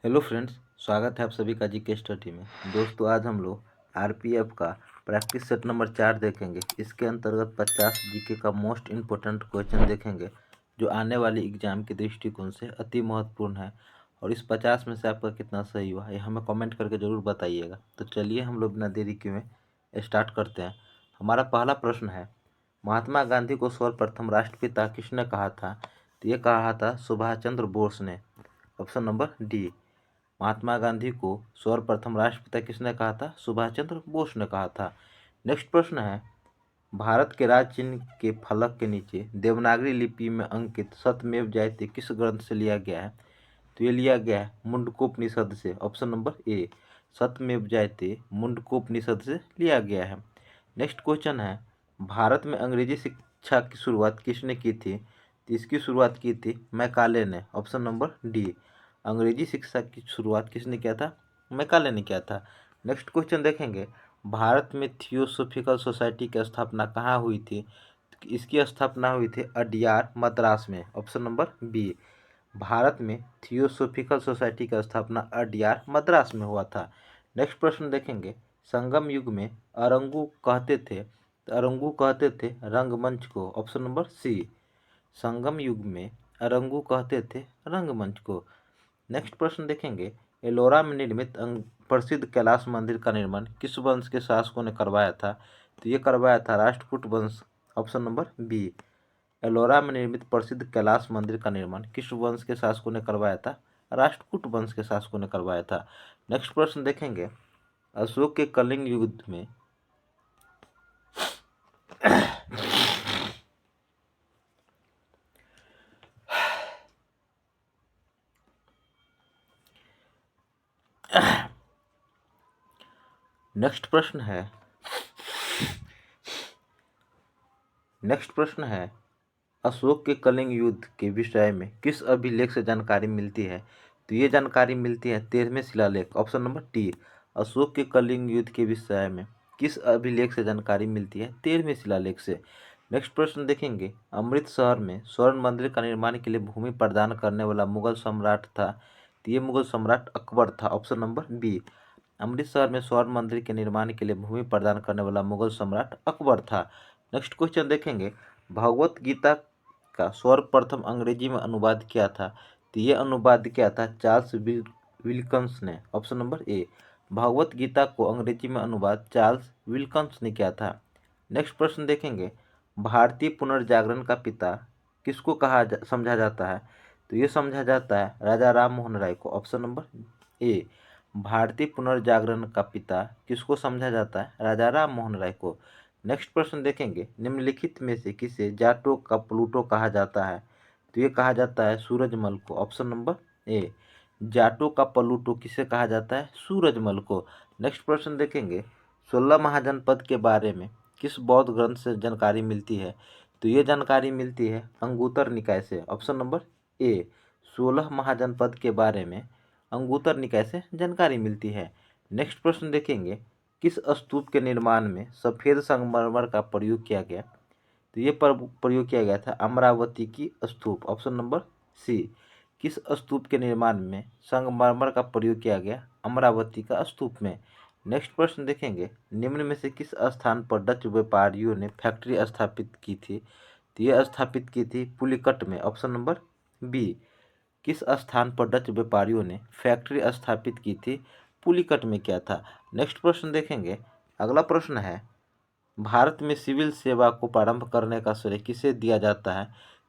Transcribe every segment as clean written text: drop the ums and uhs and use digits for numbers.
Hello friends, स्वागत है आप सभी का जीके स्टडी में। दोस्तों, आज हम लोग आरपीएफ का प्रैक्टिस सेट नंबर 4 देखेंगे। इसके अंतर्गत 50 जीके का मोस्ट इम्पोर्टेंट क्वेश्चन देखेंगे जो आने वाली एग्जाम के दृष्टिकोण से अति महत्वपूर्ण है। और इस 50 में से आपका कितना सही हुआ ये हमें कमेंट करके ज़रूर बताइएगा। तो चलिए हम लोग बिना देरी किए स्टार्ट करते हैं। हमारा पहला प्रश्न है, महात्मा गांधी को सर्वप्रथम राष्ट्रपिता किसने कहा था? तो ये कहा था सुभाष चंद्र बोस ने। Option number D. Mahatma Gandhi को सर्वप्रथम राष्ट्रपिता किसने कहा था? सुभाष चंद्र बोस ने कहा था। नेक्स्ट प्रश्न है, भारत के राज चिन्ह के फलक के नीचे देवनागरी लिपि में अंकित सत्यमेव जयते किस ग्रंथ से लिया गया है? तो ये लिया गया है मुंडकोपनिषद से। ऑप्शन नंबर ए, सत्यमेव जयते मुंडकोपनिषद से लिया गया है। नेक्स्ट क्वेश्चन है, भारत में अंग्रेजी शिक्षा की शुरुआत किसने की थी? तो इसकी शुरुआत की थी मैकाले ने। ऑप्शन नंबर डी, अंग्रेजी शिक्षा की शुरुआत किसने किया था? मैकाले ने किया था। नेक्स्ट क्वेश्चन देखेंगे, भारत में थियोसॉफिकल सोसाइटी की स्थापना कहाँ हुई थी? इसकी स्थापना हुई थी अडियार मद्रास में। ऑप्शन नंबर बी, भारत में थियोसॉफिकल सोसाइटी की स्थापना अडियार मद्रास में हुआ था। नेक्स्ट प्रश्न देखेंगे, संगम युग में अरंगू कहते थे, तो अरंगू कहते थे रंगमंच को। ऑप्शन नंबर सी, संगम युग में अरंगू कहते थे रंगमंच को। नेक्स्ट प्रश्न देखेंगे, एलोरा में निर्मित प्रसिद्ध कैलाश मंदिर का निर्माण किस वंश के शासकों ने करवाया था? तो ये करवाया था राष्ट्रकूट वंश। ऑप्शन नंबर बी, एलोरा में निर्मित प्रसिद्ध कैलाश मंदिर का निर्माण किस वंश के शासकों ने करवाया था? राष्ट्रकूट वंश के शासकों ने करवाया था। नेक्स्ट प्रश्न देखेंगे, अशोक के कलिंग युद्ध में नेक्स्ट प्रश्न है, अशोक के कलिंग युद्ध के विषय में किस अभिलेख से जानकारी मिलती है? तो ये जानकारी मिलती है 13वें शिलालेख। ऑप्शन नंबर टी, अशोक के कलिंग युद्ध के विषय में किस अभिलेख से जानकारी मिलती है? 13वें शिलालेख से। नेक्स्ट प्रश्न देखेंगे, अमृतसर में स्वर्ण मंदिर का निर्माण के लिए भूमि प्रदान करने वाला मुगल सम्राट था। तो ये मुगल सम्राट अकबर था। ऑप्शन नंबर बी, अमृतसर में स्वर्ण मंदिर के निर्माण के लिए भूमि प्रदान करने वाला मुगल सम्राट अकबर था। नेक्स्ट क्वेश्चन देखेंगे, भगवत गीता का सर्वप्रथम अंग्रेजी में अनुवाद किया था? तो ये अनुवाद किया था चार्ल्स विल्कन्स ने। Option number A, Bhagavad Gita को अंग्रेजी में अनुवाद चार्ल्स विल्कन्स ने किया था। नेक्स्ट प्रश्न देखेंगे, भारतीय पुनर्जागरण का पिता किसको समझा जाता है? तो ये समझा जाता है राजा राम मोहन राय को। ऑप्शन नंबर ए, भारतीय पुनर्जागरण का पिता किसको समझा जाता है? राजा राम मोहन राय को। नेक्स्ट प्रश्न देखेंगे, निम्नलिखित में से किसे जाटो का प्लूटो कहा जाता है? तो ये कहा जाता है सूरजमल को। ऑप्शन नंबर ए, जाटो का प्लूटो किसे कहा जाता है? सूरजमल को। नेक्स्ट प्रश्न देखेंगे, 16 महाजनपद के बारे में किस बौद्ध ग्रंथ से जानकारी मिलती है? तो ये जानकारी मिलती है अंगुत्तर निकाय से। ऑप्शन नंबर ए, 16 महाजनपद के बारे में अंगुत्तर निकाय से जानकारी मिलती है। नेक्स्ट प्रश्न देखेंगे, किस स्तूप के निर्माण में सफ़ेद संगमरमर का प्रयोग किया गया? तो ये प्रयोग किया गया था अमरावती की स्तूप। ऑप्शन नंबर सी, किस स्तूप के निर्माण में संगमरमर का प्रयोग किया गया? अमरावती का स्तूप में। नेक्स्ट प्रश्न देखेंगे, निम्न में से किस स्थान पर डच व्यापारियों ने फैक्ट्री स्थापित की थी? तो ये स्थापित की थी पुलिकट में। ऑप्शन नंबर बी, किस स्थान पर डच व्यापारियों ने फैक्ट्री स्थापित की थी? पुलिकट में किया था। नेक्स्ट प्रश्न देखेंगे, अगला प्रश्न है, भारत में सिविल सेवा को प्रारंभ करने का श्रेय किसे दिया जाता है?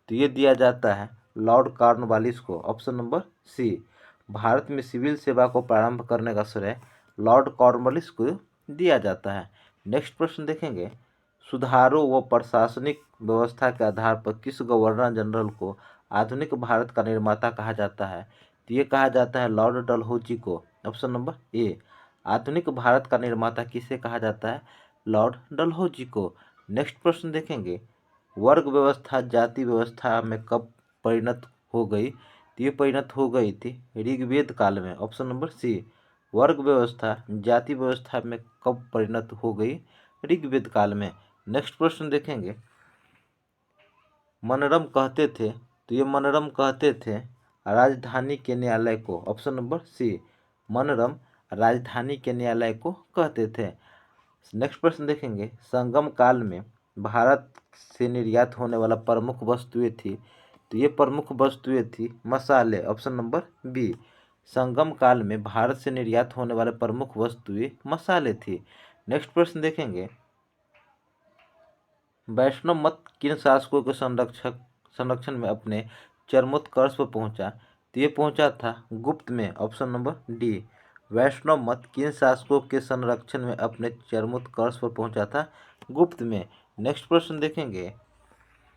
तो ये दिया जाता है लॉर्ड कॉर्नवालिस को। ऑप्शन नंबर सी, भारत में सिविल सेवा को प्रारंभ करने का श्रेय लॉर्ड कॉर्नवालिस को दिया जाता है। नेक्स्ट प्रश्न देखेंगे, सुधारों व प्रशासनिक व्यवस्था के आधार पर किस गवर्नर जनरल को आधुनिक भारत का निर्माता कहा जाता है? तो ये कहा जाता है लॉर्ड डलहौजी को। ऑप्शन नंबर ए, आधुनिक भारत का निर्माता किसे कहा जाता है? लॉर्ड डलहौजी को। नेक्स्ट प्रश्न देखेंगे, वर्ग व्यवस्था जाति व्यवस्था में कब परिणत हो गई? तो ये परिणत हो गई थी ऋग्वेद काल में। ऑप्शन नंबर सी, वर्ग व्यवस्था जाति व्यवस्था में कब परिणत हो गई? ऋग्वेद काल में। नेक्स्ट प्रश्न देखेंगे, मनरम कहते थे, तो ये मनरम कहते थे राजधानी के न्यायालय को? ऑप्शन नंबर सी, मनोरम राजधानी के न्यायालय को कहते थे। नेक्स्ट प्रश्न देखेंगे, संगम काल में भारत से निर्यात होने वाला प्रमुख वस्तुएं थी, तो ये प्रमुख वस्तुएं थी मसाले। ऑप्शन नंबर बी, संगम काल में भारत से निर्यात होने वाले प्रमुख वस्तुएं मसाले थी। नेक्स्ट प्रश्न देखेंगे, वैष्णव मत किन शासकों के संरक्षण में अपने चरमोत्कर्ष पर पहुंचा? तो ये पहुंचा था गुप्त में। ऑप्शन नंबर डी, वैष्णव मत किन शासकों के संरक्षण में अपने चरमोत्कर्ष पर पहुंचा था? गुप्त में। नेक्स्ट प्रश्न देखेंगे,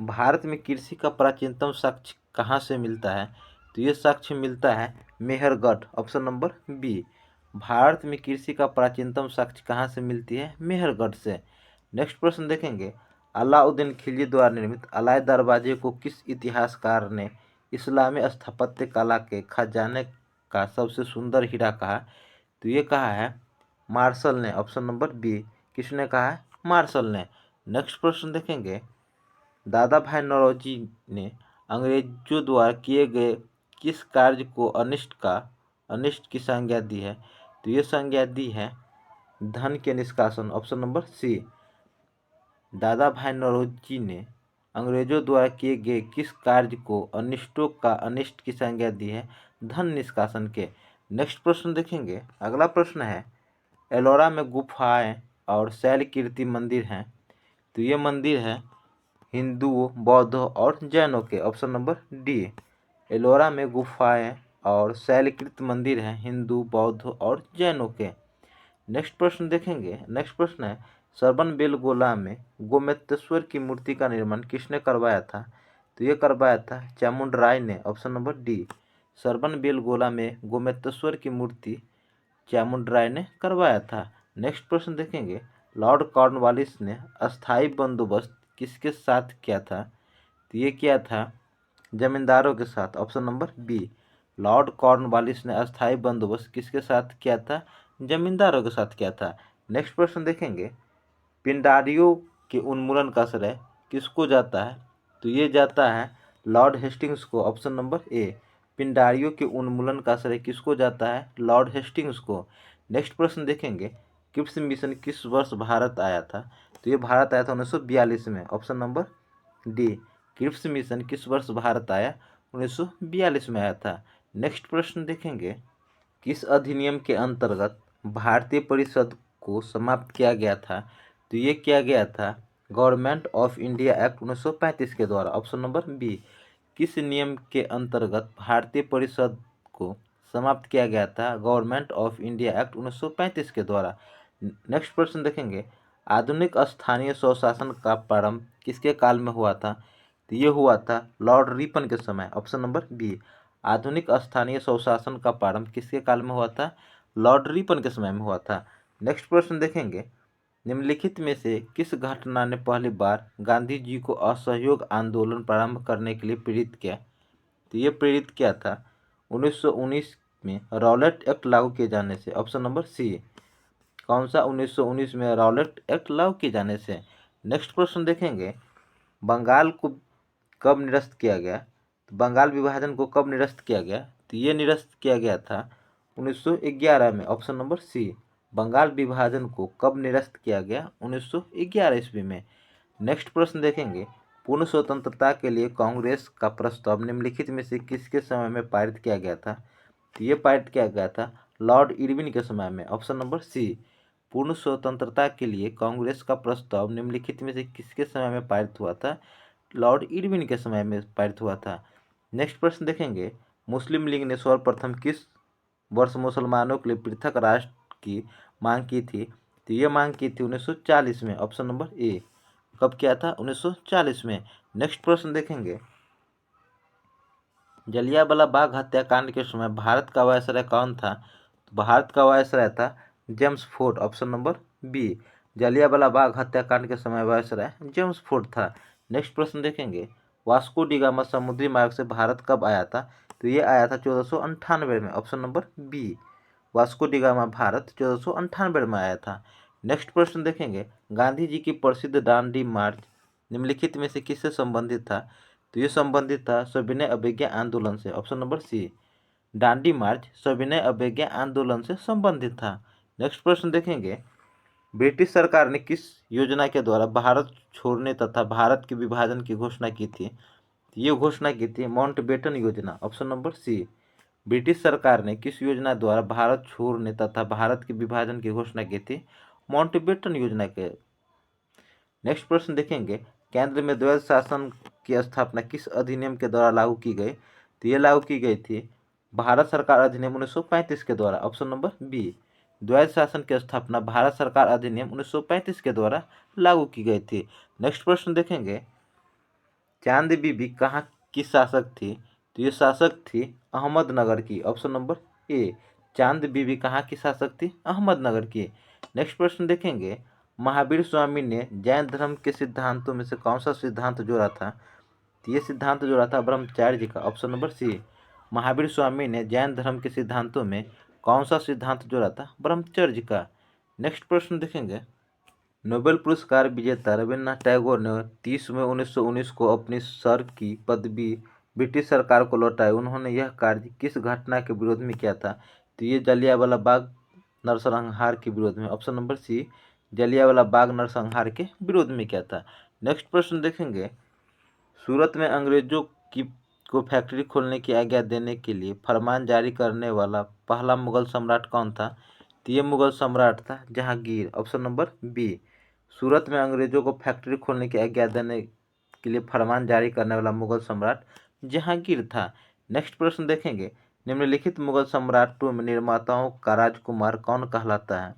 भारत में कृषि का प्राचीनतम साक्ष्य कहाँ से मिलता है? तो ये साक्ष्य मिलता है Mehrgarh. Option number B, Bharat में कृषि का प्राचीनतम साक्ष्य कहाँ से मिलती है? मेहरगढ़ से। नेक्स्ट प्रश्न देखेंगे, अलाउद्दीन खिलजी द्वारा निर्मित अलाय दरवाजे को किस इतिहासकार ने इस्लामी स्थापत्य कला के खजाने का सबसे सुंदर हीरा कहा? तो ये कहा है मार्शल ने। ऑप्शन नंबर बी, किसने कहा है? मार्शल ने। नेक्स्ट प्रश्न देखेंगे, दादा भाई नौरोजी ने अंग्रेजों द्वारा किए गए किस कार्य को अनिष्ट की संज्ञा दी है? तो ये संज्ञा दी है धन के निष्कासन। ऑप्शन नंबर सी, दादा भाई नौरोजी ने अंग्रेजों द्वारा किए गए किस कार्य को अनिष्ट की संज्ञा दी है? धन निष्कासन के। नेक्स्ट प्रश्न देखेंगे, अगला प्रश्न है, एलोरा में गुफाएं और शैलकीर्ति मंदिर हैं, तो ये मंदिर है हिंदुओं, बौद्धों और जैनों के। ऑप्शन नंबर डी, एलोरा में गुफाएं और शैलकृत मंदिर हैं हिंदू, बौद्ध और जैनों के। नेक्स्ट प्रश्न देखेंगे, नेक्स्ट प्रश्न है, श्रवणबेलगोला में गोमेतेश्वर की मूर्ति का निर्माण किसने करवाया था? तो ये करवाया था चामुंडराय ने। ऑप्शन नंबर डी, श्रवणबेलगोला में गोमेतेश्वर की मूर्ति चामुंडराय ने करवाया था। नेक्स्ट प्रश्न देखेंगे, लॉर्ड कॉर्नवालिस ने अस्थायी बंदोबस्त किसके साथ किया था? तो ये किया था जमींदारों के साथ। Option number B, Lord Cornwallis ने अस्थायी बंदोबस्त किसके साथ किया था? जमींदारों के साथ किया था। नेक्स्ट प्रश्न देखेंगे, पिंडारियों के उन्मूलन का श्रेय किसको जाता है? तो ये जाता है लॉर्ड हेस्टिंग्स को। ऑप्शन नंबर ए, पिंडारियों के उन्मूलन का श्रेय किसको जाता है? लॉर्ड हेस्टिंग्स को। नेक्स्ट प्रश्न देखेंगे, क्रिप्स मिशन किस वर्ष भारत आया था? तो ये भारत आया था 1942 में। Option number D, Cripps mission किस वर्ष भारत आया? 1942 में आया था। नेक्स्ट प्रश्न देखेंगे, किस अधिनियम के अंतर्गत भारतीय परिषद को समाप्त किया गया था? तो ये किया गया था गवर्नमेंट ऑफ इंडिया एक्ट 1935 के द्वारा। ऑप्शन नंबर बी, किस नियम के अंतर्गत भारतीय परिषद को समाप्त किया गया था? गवर्नमेंट ऑफ इंडिया एक्ट 1935 के द्वारा। नेक्स्ट प्रश्न देखेंगे, आधुनिक स्थानीय स्वशासन का प्रारंभ किसके काल में हुआ था? तो ये हुआ था लॉर्ड रिपन के समय। ऑप्शन नंबर बी, आधुनिक स्थानीय स्वशासन का प्रारंभ किसके काल में हुआ था? लॉर्ड रिपन के समय में हुआ था। नेक्स्ट प्रश्न देखेंगे, निम्नलिखित में से किस घटना ने पहली बार गांधी जी को असहयोग आंदोलन प्रारंभ करने के लिए प्रेरित किया? तो ये प्रेरित किया था 1919 में रॉलेट एक्ट लागू किए जाने से। ऑप्शन नंबर सी, कौन सा? 1919 में रॉलेट एक्ट लागू किए जाने से। नेक्स्ट प्रश्न देखेंगे, बंगाल को कब निरस्त किया गया? तो बंगाल विभाजन को कब निरस्त किया गया? तो ये निरस्त किया गया था 1911 में। ऑप्शन नंबर सी, बंगाल विभाजन को कब निरस्त किया गया? 1911 ईस्वी में। नेक्स्ट प्रश्न देखेंगे, पूर्ण स्वतंत्रता के लिए कांग्रेस का प्रस्ताव निम्नलिखित में से किसके समय में पारित किया गया था? तो ये पारित किया गया था लॉर्ड इरविन के समय में। ऑप्शन नंबर सी, पूर्ण स्वतंत्रता के लिए कांग्रेस का प्रस्ताव निम्नलिखित में से किसके समय में पारित हुआ था? लॉर्ड इरविन के समय में पारित हुआ था। नेक्स्ट प्रश्न देखेंगे, मुस्लिम लीग ने सर्वप्रथम किस वर्ष मुसलमानों के लिए पृथक राष्ट्र की मांग की थी? तो ये मांग की थी 1940 में। ऑप्शन नंबर ए, कब किया था? 1940 में। नेक्स्ट प्रश्न देखेंगे, जलियांवाला बाग हत्याकांड के समय भारत का वायसराय कौन था? तो भारत का वायसराय था James Ford. Option number B, जलियांवाला बाग हत्याकांड के समय वायसराय जेम्स फोर्ड था। नेक्स्ट प्रश्न देखेंगे, वास्को डी गामा समुद्री मार्ग से भारत कब आया था? तो ये आया था 1498 में। Option number B, Vasco da Gama Bharat 1498 में आया था। नेक्स्ट प्रश्न देखेंगे, गांधी जी की प्रसिद्ध दांडी मार्च निम्नलिखित में से किससे संबंधित था? तो ये संबंधित था सविनय अवज्ञा आंदोलन से, ऑप्शन नंबर सी। दांडी मार्च सविनय अवज्ञा आंदोलन से संबंधित था। नेक्स्ट प्रश्न देखेंगे, ब्रिटिश सरकार ने किस योजना के द्वारा भारत छोड़ने तथा भारत के विभाजन की घोषणा की थी? ये घोषणा की थी माउंटबेटन योजना, ऑप्शन नंबर सी। ब्रिटिश सरकार ने किस योजना द्वारा भारत छोड़ने तथा भारत के विभाजन की घोषणा की थी? माउंटबेटन योजना के। नेक्स्ट प्रश्न देखेंगे, केंद्र में द्वैध शासन की स्थापना किस अधिनियम के द्वारा लागू की गई? तो ये लागू की गई थी भारत सरकार अधिनियम 1935 के द्वारा, ऑप्शन नंबर बी। द्वैध शासन की स्थापना भारत सरकार अधिनियम 1935 के द्वारा लागू की गई थी। नेक्स्ट प्रश्न देखेंगे, चांद बीबी कहाँ की शासक थी? तो ये शासक थी अहमदनगर की, ऑप्शन नंबर ए। चांद बीबी कहाँ की शासक थी? अहमदनगर की। नेक्स्ट प्रश्न देखेंगे, महावीर स्वामी ने जैन धर्म के सिद्धांतों में से कौन सा सिद्धांत जोड़ा था? तो ये सिद्धांत जोड़ा था ब्रह्मचार्य का, ऑप्शन नंबर सी। महावीर स्वामी ने जैन धर्म के सिद्धांतों में कौन सा सिद्धांत जोड़ा था? ब्रह्मचर्य का। नेक्स्ट प्रश्न देखेंगे, नोबेल पुरस्कार विजेता रविन्द्रनाथ टैगोर ने 30 मई 1919 को अपनी सर की पदवी ब्रिटिश सरकार को लौटाई। उन्होंने यह कार्य किस घटना के विरोध में किया था? तो ये जलियांवाला बाग नरसंहार के विरोध में, ऑप्शन नंबर सी। जलियांवाला बाग नरसंहार के विरोध में किया था। नेक्स्ट प्रश्न देखेंगे, सूरत में अंग्रेजों की को फैक्ट्री खोलने की आज्ञा देने के लिए फरमान जारी करने वाला पहला मुगल सम्राट कौन था? तो ये मुगल सम्राट था जहांगीर, ऑप्शन नंबर बी। सूरत में अंग्रेजों को फैक्ट्री खोलने की आज्ञा देने के लिए फरमान जारी करने वाला मुगल सम्राट जहांगीर था। नेक्स्ट प्रश्न देखेंगे, निम्नलिखित मुगल सम्राटों में निर्माताओं का राजकुमार कौन कहलाता है?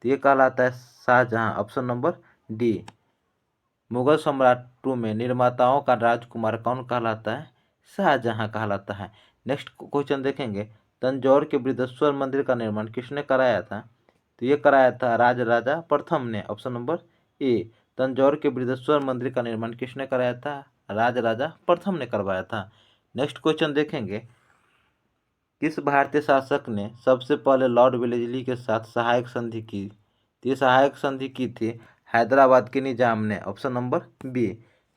तो ये कहलाता है Shahjahan, option number D. Mughal सम्राटों में निर्माताओं का राजकुमार कौन कहलाता है? शाहजहां कहलाता है। नेक्स्ट क्वेश्चन देखेंगे, तंजौर के बृहदेश्वर मंदिर का निर्माण किसने कराया था? तो ये कराया था राजराजा प्रथम ने, ऑप्शन नंबर ए। तंजौर के बृहदेश्वर मंदिर का निर्माण किसने कराया था? राजराजा प्रथम ने करवाया था। नेक्स्ट क्वेश्चन देखेंगे, किस भारतीय शासक ने सबसे पहले लॉर्ड वेलेस्ली के साथ सहायक संधि की? ये सहायक संधि की थी हैदराबाद के निजाम ने, ऑप्शन नंबर बी।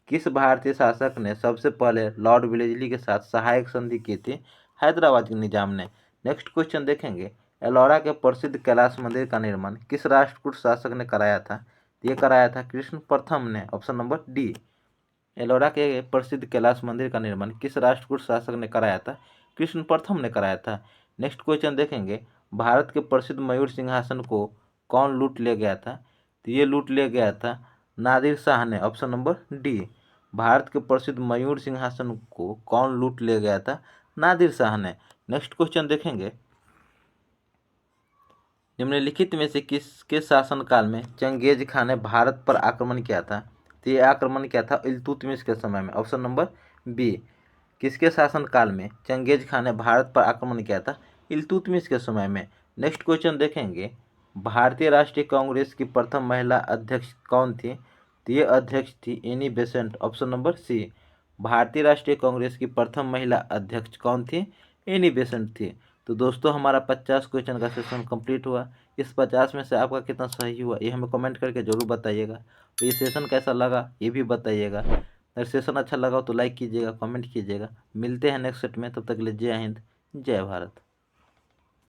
किस भारतीय शासक ने सबसे पहले लॉर्ड वेलेस्ली के साथ सहायक संधि की थी? हैदराबाद के निजाम ने। नेक्स्ट क्वेश्चन देखेंगे, एलोरा के प्रसिद्ध कैलाश मंदिर का निर्माण किस राष्ट्रकूट शासक ने कराया था? ये कराया था कृष्ण प्रथम ने, ऑप्शन नंबर डी। एलोरा के प्रसिद्ध कैलाश मंदिर का निर्माण किस राष्ट्रकूट शासक ने कराया था? कृष्ण प्रथम ने कराया था। नेक्स्ट क्वेश्चन देखेंगे, भारत के प्रसिद्ध मयूर सिंहासन को कौन लूट ले गया था? तो ये लूट ले गया था नादिर शाह ने, ऑप्शन नंबर डी। भारत के प्रसिद्ध मयूर सिंहासन को कौन लूट ले गया था? नादिर शाह ने। नेक्स्ट क्वेश्चन देखेंगे, निम्नलिखित में से किसके शासनकाल में चंगेज खान ने भारत पर आक्रमण किया था? तो ये आक्रमण किया था इल्तुतमिश के समय में, ऑप्शन नंबर बी। किसके शासनकाल में चंगेज खान ने भारत पर आक्रमण किया था? इल्तुतमिश के समय में। नेक्स्ट क्वेश्चन देखेंगे, भारतीय राष्ट्रीय कांग्रेस की प्रथम महिला अध्यक्ष कौन थी? तो ये अध्यक्ष थी Annie Besant, option number C. भारतीय राष्ट्रीय कांग्रेस की प्रथम महिला अध्यक्ष कौन थी? एनी बेसेंट थी। तो दोस्तों, हमारा 50 क्वेश्चन का सेशन कंप्लीट हुआ। इस 50 में से आपका कितना सही हुआ ये हमें कमेंट करके जरूर बताइएगा। तो ये सेशन कैसा लगा ये भी बताइएगा। अगर सेशन अच्छा लगा हो तो लाइक कीजिएगा, कमेंट कीजिएगा। मिलते हैं नेक्स्ट सेट में, तब तक के लिए जय हिंद, जय भारत।